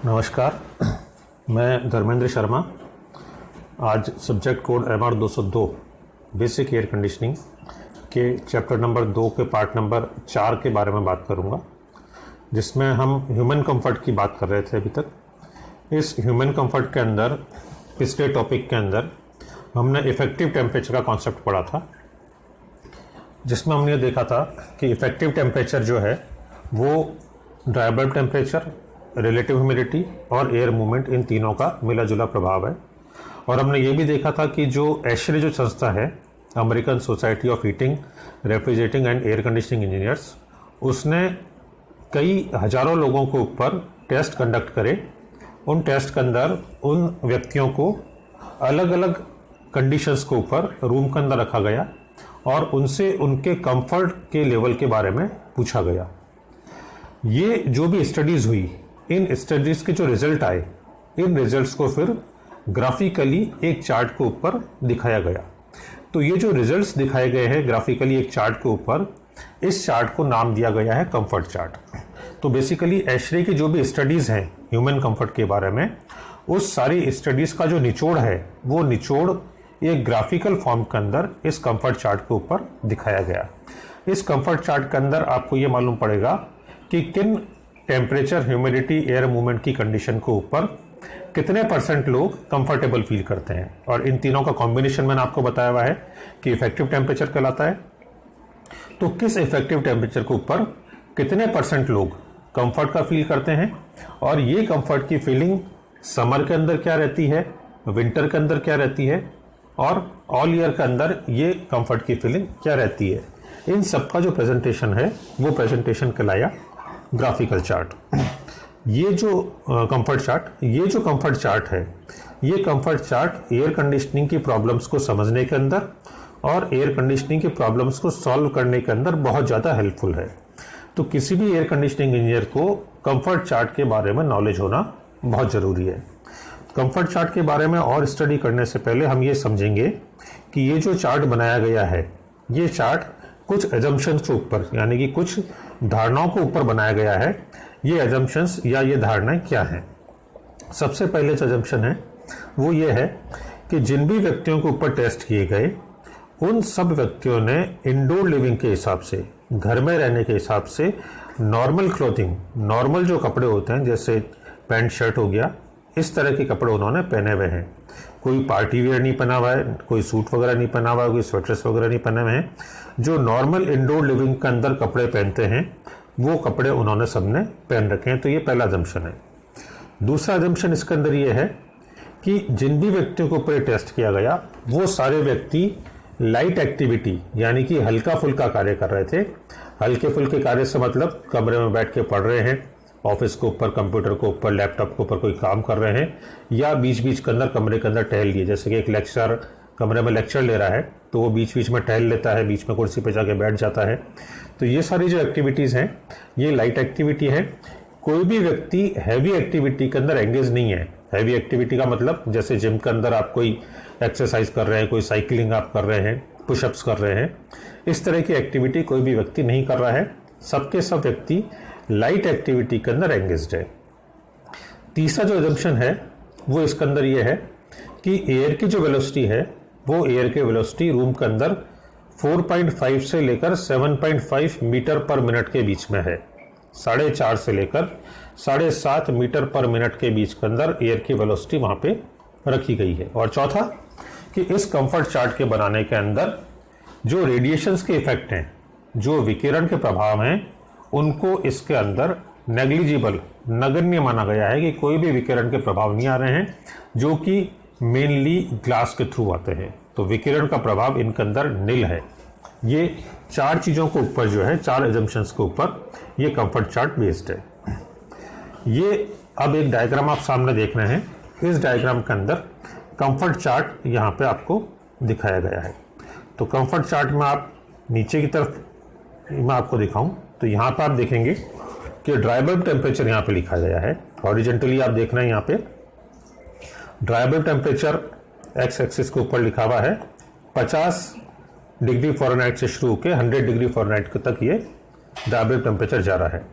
नमस्कार, मैं धर्मेंद्र शर्मा। आज subject code MR 202 basic air conditioning के चैप्टर नंबर 2 के पार्ट नंबर 4 के बारे में बात करूंगा, जिसमें हम ह्यूमन कंफर्ट की बात कर रहे थे अभी तक। इस ह्यूमन कंफर्ट के अंदर पिछले टॉपिक के अंदर हमने इफ़ेक्टिव टेम्परेचर का कॉन्सेप्ट पढ़ा था, जिसमें हमने देखा था कि इफ़ेक्टिव टेम्परेचर जो है वो dry bulb temperature, relative humidity और एयर मूवमेंट, इन तीनों का मिला जुला प्रभाव है। और हमने ये भी देखा था कि जो एशरे जो संस्था है, American society of heating, refrigerating and air conditioning engineers, उसने कई हज़ारों लोगों के ऊपर टेस्ट कंडक्ट करे। उन टेस्ट के अंदर उन व्यक्तियों को अलग अलग कंडीशंस के ऊपर रूम के अंदर रखा गया और उनसे उनके कंफर्ट के लेवल के बारे में पूछा गया। ये जो भी स्टडीज़ हुई, इन स्टडीज़ के जो रिजल्ट आए, इन रिजल्ट्स को फिर ग्राफिकली एक चार्ट के ऊपर दिखाया गया। तो ये जो रिजल्ट्स दिखाए गए हैं ग्राफिकली एक चार्ट के ऊपर, इस चार्ट को नाम दिया गया है कंफर्ट चार्ट। तो बेसिकली एशरे की जो भी स्टडीज़ हैं ह्यूमन कंफर्ट के बारे में, उस सारी स्टडीज़ का जो निचोड़ है, वो निचोड़ एक ग्राफिकल फॉर्म के अंदर इस कंफर्ट चार्ट के ऊपर दिखाया गया। इस कंफर्ट चार्ट के अंदर आपको ये मालूम पड़ेगा कि किन टेम्परेचर, ह्यूमिडिटी, एयर मूवमेंट की कंडीशन के ऊपर कितने % लोग कंफर्टेबल फील करते हैं। और इन तीनों का कॉम्बिनेशन मैंने आपको बताया हुआ है कि इफेक्टिव टेम्परेचर कहलाता है। तो किस इफेक्टिव टेम्परेचर के ऊपर कितने % लोग कंफर्ट का फील करते हैं, और ये कंफर्ट की फीलिंग समर के अंदर क्या रहती है, विंटर के अंदर क्या रहती है, और ऑल ईयर के अंदर ये कंफर्ट की फीलिंग क्या रहती है। इन सब का जो प्रेजेंटेशन है वो प्रेजेंटेशन कहलाया ग्राफिकल चार्ट। ये जो कंफर्ट चार्ट है, ये कंफर्ट चार्ट एयर कंडीशनिंग की प्रॉब्लम्स को समझने के अंदर और एयर कंडीशनिंग की प्रॉब्लम्स को सॉल्व करने के अंदर बहुत ज़्यादा हेल्पफुल है। तो किसी भी एयर कंडीशनिंग इंजीनियर को कंफर्ट चार्ट के बारे में नॉलेज होना बहुत ज़रूरी है। कंफर्ट चार्ट के बारे में और स्टडी करने से पहले हम ये समझेंगे कि ये जो चार्ट बनाया गया है, ये चार्ट कुछ एजम्पशंस के ऊपर, यानी कि कुछ धारणाओं के ऊपर बनाया गया है। ये एजम्पशंस या ये धारणाएं क्या हैं? सबसे पहले जो एजम्पशन है वो ये है कि जिन भी व्यक्तियों के ऊपर टेस्ट किए गए, उन सब व्यक्तियों ने इंडोर लिविंग के हिसाब से, घर में रहने के हिसाब से नॉर्मल क्लोथिंग, नॉर्मल जो कपड़े होते हैं जैसे पैंट शर्ट हो गया, इस तरह के कपड़े उन्होंने पहने हुए हैं। कोई पार्टी वेयर नहीं पहना हुआ है, कोई सूट वगैरह नहीं पहना हुआ है, कोई स्वेटर्स वगैरह नहीं पहने हुए हैं। जो नॉर्मल इंडोर लिविंग के अंदर कपड़े पहनते हैं, वो कपड़े उन्होंने सबने पहन रखे हैं। तो ये पहला अजम्पशन है। दूसरा अजम्पशन इसके अंदर ये है कि जिन भी व्यक्तियों के ऊपर टेस्ट किया गया, वो सारे व्यक्ति लाइट एक्टिविटी, यानी कि हल्का फुल्का कार्य कर रहे थे। हल्के फुल्के कार्य से मतलब कमरे में बैठ के पढ़ रहे हैं, ऑफिस के ऊपर, कंप्यूटर के ऊपर, लैपटॉप के ऊपर कोई काम कर रहे हैं, या बीच बीच के अंदर कमरे के अंदर टहल लिए। जैसे कि एक लेक्चर कमरे में लेक्चर ले रहा है तो वो बीच बीच में टहल लेता है, बीच में कुर्सी पे जाके बैठ जाता है। तो ये सारी जो एक्टिविटीज़ हैं, ये लाइट एक्टिविटी है। कोई भी व्यक्ति हैवी एक्टिविटी के अंदर एंगेज नहीं है। हैवी एक्टिविटी का मतलब जैसे जिम के अंदर आप कोई एक्सरसाइज कर रहे हैं, कोई साइकिलिंग आप कर रहे हैं, पुशअप्स कर रहे हैं, इस तरह की एक्टिविटी कोई भी व्यक्ति नहीं कर रहा है। सबके सब व्यक्ति लाइट एक्टिविटी के अंदर एंगेज्ड है। तीसरा जो एजम्पशन है वो इसके अंदर ये है कि एयर की जो वेलोसिटी है, वो एयर की वेलोसिटी रूम के अंदर 4.5 से लेकर 7.5 मीटर पर मिनट के बीच में है। 4.5 से लेकर 7.5 मीटर पर मिनट के बीच के अंदर एयर की वेलोसिटी वहाँ पे रखी गई है। और चौथा कि इस कंफर्ट चार्ट के बनाने के अंदर जो रेडिएशंस के इफेक्ट हैं, जो विकिरण के प्रभाव हैं, उनको इसके अंदर नेग्लिजिबल, नगण्य माना गया है कि कोई भी विकिरण के प्रभाव नहीं आ रहे हैं, जो कि मेनली ग्लास के थ्रू आते हैं। तो विकिरण का प्रभाव इनके अंदर नील है। ये 4 चीज़ों के ऊपर जो है, 4 एजम्पशंस के ऊपर ये कंफर्ट चार्ट बेस्ड है। ये अब एक डायग्राम आप सामने देख रहे हैं। इस डायग्राम के अंदर कंफर्ट चार्ट यहाँ पे आपको दिखाया गया है। तो कंफर्ट चार्ट में आप नीचे की तरफ मैं आपको दिखाऊं तो यहाँ पर आप देखेंगे कि ड्राई बल्ब टेम्परेचर यहाँ पे लिखा गया है। हॉरिजेंटली आप देख रहे हैं यहाँ पे dry bulb temperature x axis के ऊपर लिखा हुआ है 50 डिग्री फ़ारेनहाइट से शुरू होकर 100 डिग्री फ़ारेनहाइट तक ये ड्राई बल्ब टेम्परेचर जा रहा है।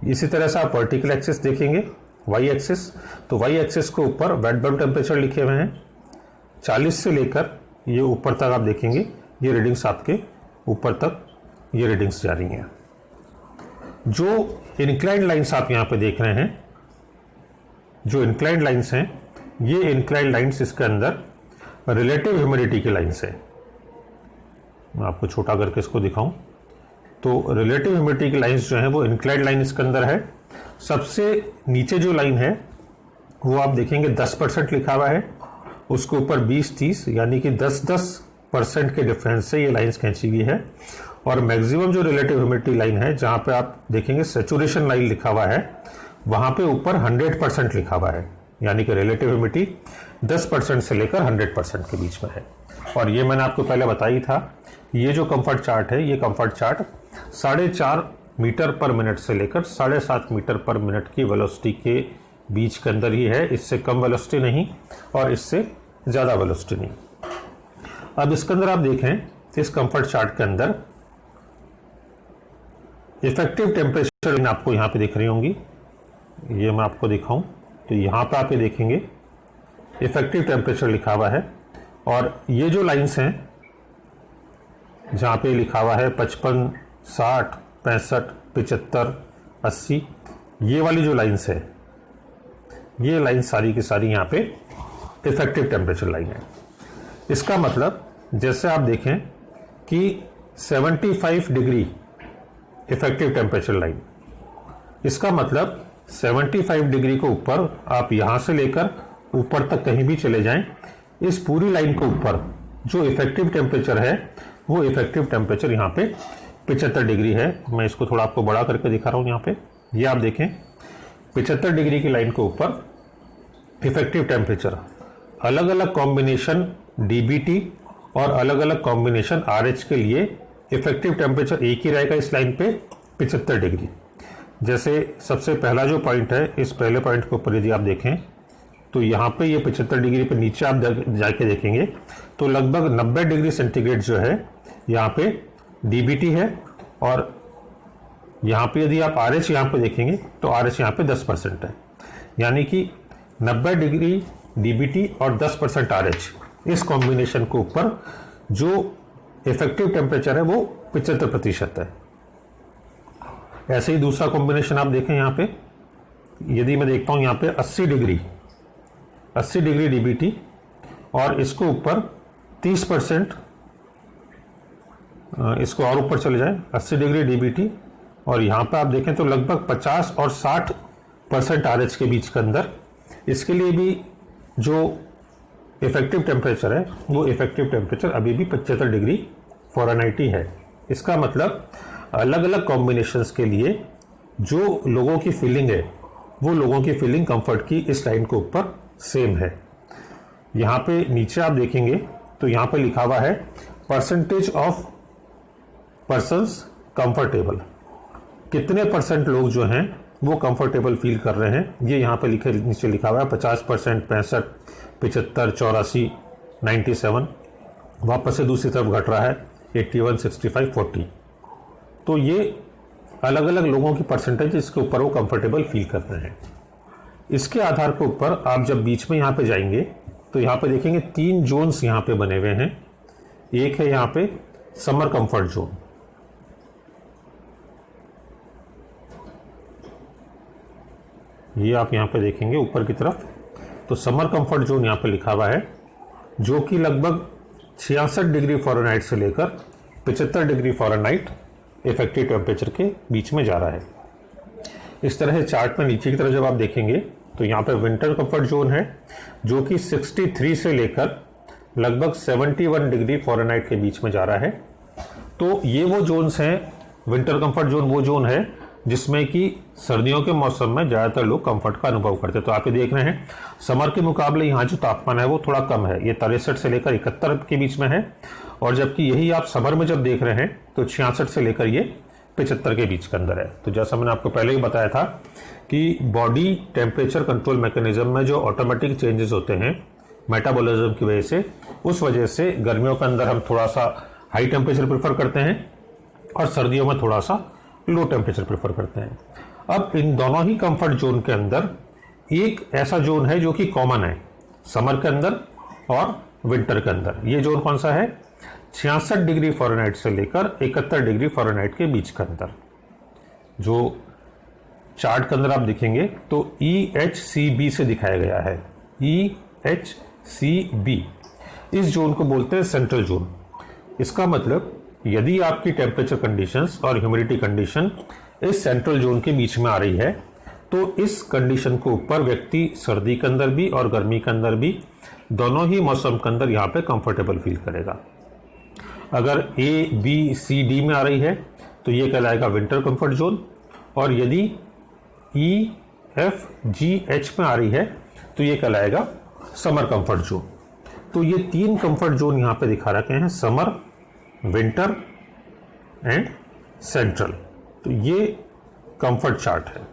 इसी तरह से आप वर्टिकल एक्सिस देखेंगे वाई एक्सिस, तो वाई एक्सिस के ऊपर वेट बल्ब टेम्परेचर लिखे हुए हैं 40 से लेकर ये ऊपर तक आप देखेंगे ये रीडिंग्स आपके ऊपर तक ये रीडिंग्स जा रही हैं। जो इंक्लाइंड लाइंस आप यहाँ पे देख रहे हैं, जो इंक्लाइंड लाइंस हैं, ये इंक्लाइंड लाइंस इसके अंदर रिलेटिव ह्यूमिडिटी की लाइंस है। मैं आपको छोटा करके इसको दिखाऊं तो रिलेटिव ह्यूमिडिटी की लाइंस जो है वो इंक्लाइंड लाइन इसके अंदर है। सबसे नीचे जो लाइन है वो आप देखेंगे 10% लिखा हुआ है, उसके ऊपर 20-30 यानी कि 10% के डिफरेंस से ये लाइंस खींची गई है। और मैक्सिमम जो रिलेटिव ह्यूमिडिटी लाइन है जहाँ पे आप देखेंगे सैचुरेशन लाइन लिखा हुआ है, वहाँ पे ऊपर 100% लिखा हुआ है, यानी कि रिलेटिव ह्यूमिडिटी 10% से लेकर 100% के बीच में है। और ये मैंने आपको पहले बताई था, ये जो कंफर्ट चार्ट है, ये comfort chart 4.5 metre per minute से लेकर 7.5 मीटर पर मिनट की वेलोसिटी के बीच के अंदर ही है। इससे कम वेलोसिटी नहीं और इससे ज़्यादा वेलोसिटी नहीं। अब इसके अंदर आप देखें, इस कंफर्ट चार्ट के अंदर इफेक्टिव टेम्परेचर आपको यहाँ पे दिख रही होंगी, ये मैं आपको दिखाऊं तो यहाँ पे आप ये देखेंगे इफेक्टिव टेम्परेचर लिखा हुआ है। और ये जो लाइंस हैं जहाँ पे लिखा हुआ है 55, 60, 65, 75, 80, ये वाली जो लाइंस है, ये लाइन सारी की सारी यहाँ पे इफेक्टिव टेम्परेचर लाइन है। इसका मतलब जैसे आप देखें कि 75 डिग्री इफेक्टिव टेम्परेचर लाइन, इसका मतलब 75 डिग्री को ऊपर आप यहाँ से लेकर ऊपर तक कहीं भी चले जाएं, इस पूरी लाइन के ऊपर जो इफेक्टिव टेम्परेचर है वो इफेक्टिव टेम्परेचर यहाँ पे 75 डिग्री है। मैं इसको थोड़ा आपको बड़ा करके दिखा रहा हूँ। यहाँ पे ये आप देखें 75 डिग्री की लाइन के ऊपर इफेक्टिव टेम्परेचर, अलग अलग कॉम्बिनेशन डीबीटी और अलग अलग कॉम्बिनेशन आरएच के लिए इफेक्टिव टेम्परेचर एक ही रहेगा इस लाइन पे 75 डिग्री। जैसे सबसे पहला जो पॉइंट है, इस पहले पॉइंट के ऊपर यदि आप देखें तो यहाँ पे ये 75 डिग्री पे नीचे आप जाके देखेंगे तो लगभग 90 डिग्री सेंटीग्रेड जो है यहाँ पे डीबीटी है। और यहाँ पे यदि आप आरएच यहाँ पे देखेंगे तो आरएच यहाँ पे 10% है, यानी कि 90 डिग्री डीबीटी और 10% आरएच, इस कॉम्बिनेशन के ऊपर जो इफेक्टिव टेम्परेचर है वो 75% है। ऐसे ही दूसरा कॉम्बिनेशन आप देखें, यहाँ पे यदि मैं देखता हूँ यहाँ पे 80 डिग्री डीबीटी और इसको ऊपर 30%, इसको और ऊपर चले जाए 80 डिग्री डीबीटी और यहाँ पे आप देखें तो लगभग 50 और 60% आरएच के बीच के अंदर, इसके लिए भी जो इफेक्टिव टेम्परेचर है वो इफेक्टिव टेम्परेचर अभी भी 75 डिग्री फ़ारेनहाइट ही है। इसका मतलब अलग अलग कॉम्बिनेशंस के लिए जो लोगों की फीलिंग है वो लोगों की फीलिंग कंफर्ट की इस लाइन के ऊपर सेम है। यहाँ पे नीचे आप देखेंगे तो यहाँ पे लिखा हुआ है परसेंटेज ऑफ पर्सन्स कंफर्टेबल, कितने परसेंट लोग जो हैं वो कंफर्टेबल फील कर रहे हैं। ये यहाँ पे नीचे लिखा हुआ है 50%, 65, 75, 84, 97, वापस से दूसरी तरफ घट रहा है 81, 65, 40। तो ये अलग अलग लोगों की परसेंटेज इसके ऊपर वो कंफर्टेबल फील कर रहे हैं। इसके आधार के ऊपर आप जब बीच में यहाँ पे जाएंगे तो यहाँ पे देखेंगे 3 जोन्स यहाँ पे बने हुए हैं। एक है यहाँ पे समर कंफर्ट जोन, ये आप यहाँ पे देखेंगे ऊपर की तरफ, तो समर कंफर्ट जोन यहाँ पे लिखा हुआ है जो कि लगभग 66 डिग्री फ़ारेनहाइट से लेकर 75 डिग्री फ़ारेनहाइट इफेक्टिव टेम्परेचर के बीच में जा रहा है। इस तरह से चार्ट में नीचे की तरफ जब आप देखेंगे तो यहाँ पे विंटर कंफर्ट जोन है जो कि 63 से लेकर लगभग 71 डिग्री फ़ारेनहाइट के बीच में जा रहा है। तो ये वो जोन्स हैं, विंटर कंफर्ट जोन वो जोन है जिसमें कि सर्दियों के मौसम में ज़्यादातर लोग कंफर्ट का अनुभव करते हैं। तो आप ये देख रहे हैं समर के मुकाबले यहाँ जो तापमान है वो थोड़ा कम है, ये 63 से लेकर 71 के बीच में है। और जबकि यही आप समर में जब देख रहे हैं तो 66 से लेकर ये 75 के बीच के अंदर है। तो जैसा मैंने आपको पहले ही बताया था कि बॉडी टेम्परेचर कंट्रोल मैकेनिज्म में जो ऑटोमेटिक चेंजेस होते हैं मेटाबॉलिज्म की वजह से, उस वजह से गर्मियों के अंदर हम थोड़ा सा हाई टेम्परेचर प्रेफर करते हैं और सर्दियों में थोड़ा सा लो टेम्परेचर प्रेफर करते हैं। अब इन दोनों ही कंफर्ट जोन के अंदर एक ऐसा जोन है जो कि कॉमन है समर के अंदर और विंटर के अंदर। ये जोन कौन सा है? 66 डिग्री फ़ारेनहाइट से लेकर 71 डिग्री फ़ारेनहाइट के बीच के अंदर। जो चार्ट के अंदर आप देखेंगे तो EHCB से दिखाया गया है। EHCB इस जोन को बोलते हैं सेंट्रल जोन। इसका मतलब यदि आपकी टेम्परेचर कंडीशंस और ह्यूमिडिटी कंडीशन इस सेंट्रल जोन के बीच में आ रही है तो इस कंडीशन के ऊपर व्यक्ति सर्दी के अंदर भी और गर्मी के अंदर भी दोनों ही मौसम के अंदर यहाँ पे कंफर्टेबल फील करेगा। अगर A, B, C, D में आ रही है तो ये कहलाएगा विंटर कंफर्ट जोन, और यदि E, F, G, H में आ रही है तो ये कहलाएगा समर कंफर्ट जोन। तो ये 3 कंफर्ट जोन यहाँ पे दिखा रखे हैं, समर, विंटर एंड सेंट्रल। तो ये कंफर्ट चार्ट है।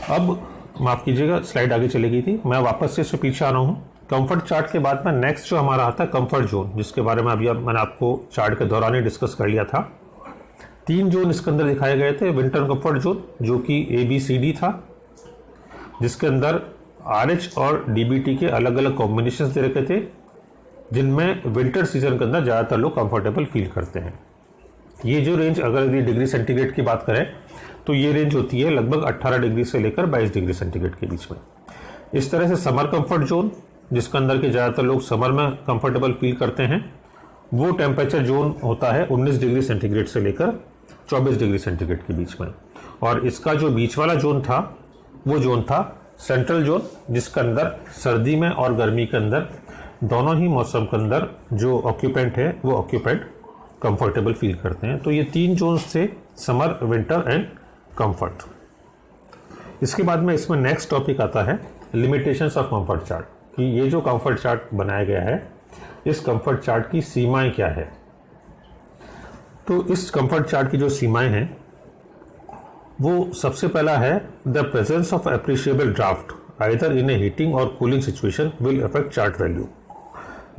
अब माफ कीजिएगा, स्लाइड आगे चली गई थी, मैं वापस से इससे पीछे आ रहा हूँ। कंफर्ट चार्ट के बाद में नेक्स्ट जो हमारा आता है कंफर्ट जोन, जिसके बारे में अभी मैंने आपको चार्ट के दौरान ही डिस्कस कर लिया था। 3 जोन इसके अंदर दिखाए गए थे। विंटर कंफर्ट जोन जो कि ABCD था, जिसके अंदर RH और DBT के अलग अलग कॉम्बिनेशन दे रखे थे, जिनमें विंटर सीजन के अंदर ज़्यादातर लोग कंफर्टेबल फील करते हैं। ये जो रेंज, अगर यदि डिग्री सेंटीग्रेड की बात करें तो ये रेंज होती है लगभग 18 डिग्री से लेकर 22 डिग्री सेंटीग्रेड के बीच में। इस तरह से समर कंफर्ट जोन, जिसके अंदर के ज़्यादातर लोग समर में कंफर्टेबल फील करते हैं, वो टेम्परेचर जोन होता है 19 डिग्री सेंटीग्रेड से लेकर 24 डिग्री सेंटीग्रेड के बीच में। और इसका जो बीच वाला जोन था वो जोन था सेंट्रल जोन, जिसके अंदर सर्दी में और गर्मी के अंदर दोनों ही मौसम के अंदर जो ऑक्यूपेंट है वो ऑक्यूपेंट कंफर्टेबल फील करते हैं। तो ये 3 जोन्स थे, समर, विंटर एंड कंफर्ट। इसके बाद में इसमें नेक्स्ट टॉपिक आता है लिमिटेशंस ऑफ कंफर्ट चार्ट, कि ये जो कंफर्ट चार्ट बनाया गया है इस कंफर्ट चार्ट की सीमाएं क्या है। तो इस कंफर्ट चार्ट की जो सीमाएं हैं वो सबसे पहला है the presence of appreciable draught either in a heating or cooling situation will affect chart value.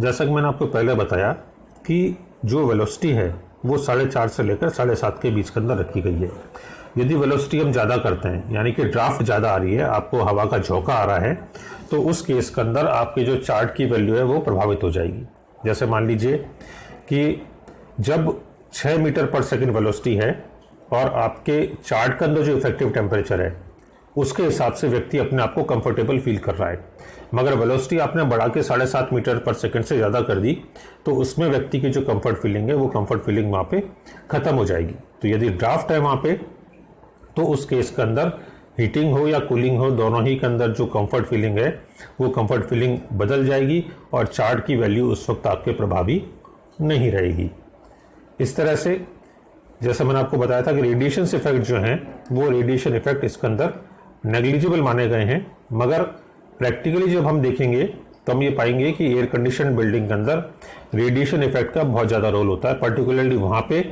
जैसा कि मैंने आपको पहले बताया कि जो वेलोसिटी है वो 4.5 से लेकर 7.5 के बीच के अंदर रखी गई है। यदि वेलोसिटी हम ज़्यादा करते हैं, यानी कि ड्राफ्ट ज़्यादा आ रही है, आपको हवा का झोंका आ रहा है, तो उस केस के अंदर आपके जो चार्ट की वैल्यू है वो प्रभावित हो जाएगी। जैसे मान लीजिए कि जब 6 मीटर पर सेकंड वेलोसिटी है और आपके चार्ट के अंदर जो इफेक्टिव टेम्परेचर है उसके हिसाब से व्यक्ति अपने आप को कंफर्टेबल फील कर रहा है, मगर वेलोसिटी आपने बढ़ा के 7.5 मीटर पर सेकंड से ज़्यादा कर दी तो उसमें व्यक्ति की जो कंफर्ट फीलिंग है वो कंफर्ट फीलिंग वहाँ पे ख़त्म हो जाएगी। तो यदि ड्राफ्ट है वहाँ पे तो उस केस के अंदर हीटिंग हो या कूलिंग हो, दोनों ही के अंदर जो कंफर्ट फीलिंग है वो कंफर्ट फीलिंग बदल जाएगी और चार्ट की वैल्यू उस वक्त आपके प्रभावी नहीं रहेगी। इस तरह से जैसे मैंने आपको बताया था कि रेडिएशन इफेक्ट जो हैं वो रेडिएशन इफेक्ट इसके अंदर नेग्लिजिबल माने गए हैं, मगर प्रैक्टिकली जब हम देखेंगे तो हम ये पाएंगे कि एयर कंडीशन बिल्डिंग के अंदर रेडिएशन इफेक्ट का बहुत ज़्यादा रोल होता है, पर्टिकुलरली वहाँ पे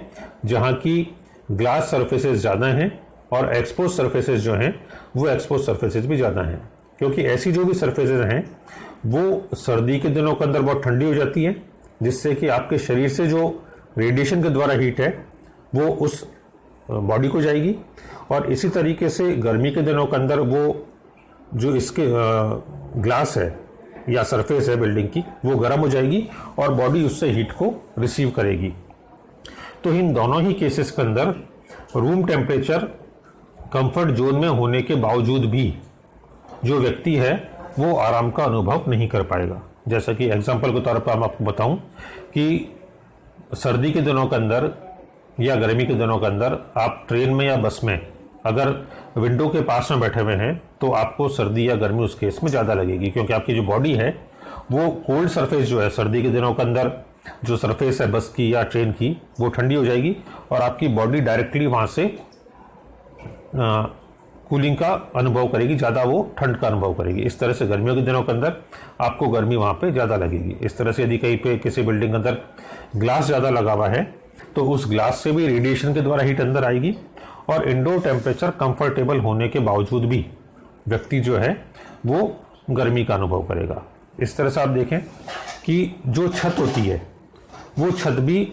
जहाँ की ग्लास सरफेसेस ज़्यादा हैं और एक्सपोज सरफेसेस जो हैं वो एक्सपोज सरफेसेस भी ज़्यादा हैं, क्योंकि ऐसी जो भी सरफेसेस हैं वो सर्दी के दिनों के अंदर बहुत ठंडी हो जाती है, जिससे कि आपके शरीर से जो रेडिएशन के द्वारा हीट है वो उस बॉडी को जाएगी, और इसी तरीके से गर्मी के दिनों के अंदर वो जो इसके ग्लास है या सरफेस है बिल्डिंग की वो गर्म हो जाएगी और बॉडी उससे हीट को रिसीव करेगी। तो इन दोनों ही केसेस के अंदर रूम टेम्परेचर कंफर्ट जोन में होने के बावजूद भी जो व्यक्ति है वो आराम का अनुभव नहीं कर पाएगा। जैसा कि एग्जांपल के तौर पर मैं आपको बताऊं कि सर्दी के दिनों के अंदर या गर्मी के दिनों के अंदर आप ट्रेन में या बस में अगर विंडो के पास में बैठे हुए हैं तो आपको सर्दी या गर्मी उस केस में ज़्यादा लगेगी, क्योंकि आपकी जो बॉडी है वो कोल्ड सरफेस जो है सर्दी के दिनों के अंदर जो सरफेस है बस की या ट्रेन की वो ठंडी हो जाएगी और आपकी बॉडी डायरेक्टली वहाँ से कूलिंग का अनुभव करेगी, ज़्यादा वो ठंड का अनुभव करेगी। इस तरह से गर्मियों के दिनों के अंदर आपको गर्मी वहाँ पे ज़्यादा लगेगी। इस तरह से यदि कहीं पे किसी बिल्डिंग के अंदर ग्लास ज़्यादा लगा हुआ है तो उस ग्लास से भी रेडिएशन के द्वारा हीट अंदर आएगी और इंडोर टेम्परेचर कंफर्टेबल होने के बावजूद भी व्यक्ति जो है वो गर्मी का अनुभव करेगा। इस तरह से आप देखें कि जो छत होती है वो छत भी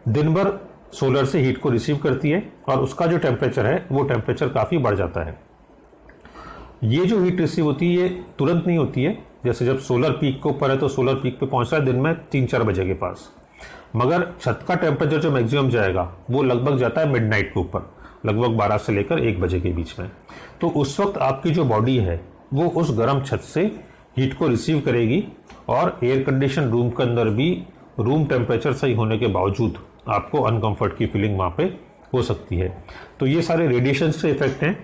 दिन भर सोलर से हीट को रिसीव करती है और उसका जो टेम्परेचर है वो टेम्परेचर काफ़ी बढ़ जाता है। ये जो हीट रिसीव होती है ये तुरंत नहीं होती है, जैसे जब सोलर पीक के ऊपर है तो सोलर पीक पे पहुंच रहा है दिन में 3-4 बजे के पास, मगर छत का टेम्परेचर जो मैक्सिमम जाएगा वो लगभग जाता है मिडनाइट के ऊपर, लगभग 12 से लेकर 1 बजे के बीच में। तो उस वक्त आपकी जो बॉडी है वो उस गर्म छत से हीट को रिसीव करेगी और एयर कंडीशन रूम के अंदर भी रूम टेम्परेचर सही होने के बावजूद आपको अनकंफर्ट की फीलिंग वहाँ पे हो सकती है। तो ये सारे रेडिएशन से इफेक्ट हैं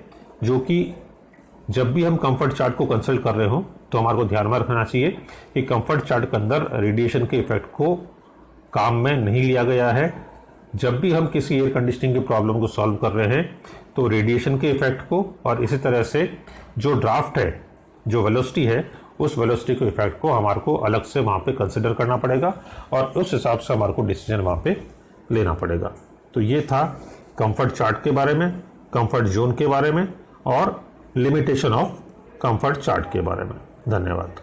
जो कि जब भी हम कंफर्ट चार्ट को कंसल्ट कर रहे हो तो हमारे को ध्यान में रखना चाहिए कि कंफर्ट चार्ट के अंदर रेडिएशन के इफेक्ट को काम में नहीं लिया गया है। जब भी हम किसी एयर कंडीशनिंग की प्रॉब्लम को सॉल्व कर रहे हैं तो रेडिएशन के इफेक्ट को और इसी तरह से जो ड्राफ्ट है, जो वेलोसिटी है, उस वेलोसिटी के इफेक्ट को हमारे को अलग से वहाँ पे कंसिडर करना पड़ेगा और उस हिसाब से हमारे को डिसीजन वहाँ पे लेना पड़ेगा। तो ये था कंफर्ट चार्ट के बारे में, कंफर्ट जोन के बारे में और लिमिटेशन ऑफ कंफर्ट चार्ट के बारे में। धन्यवाद।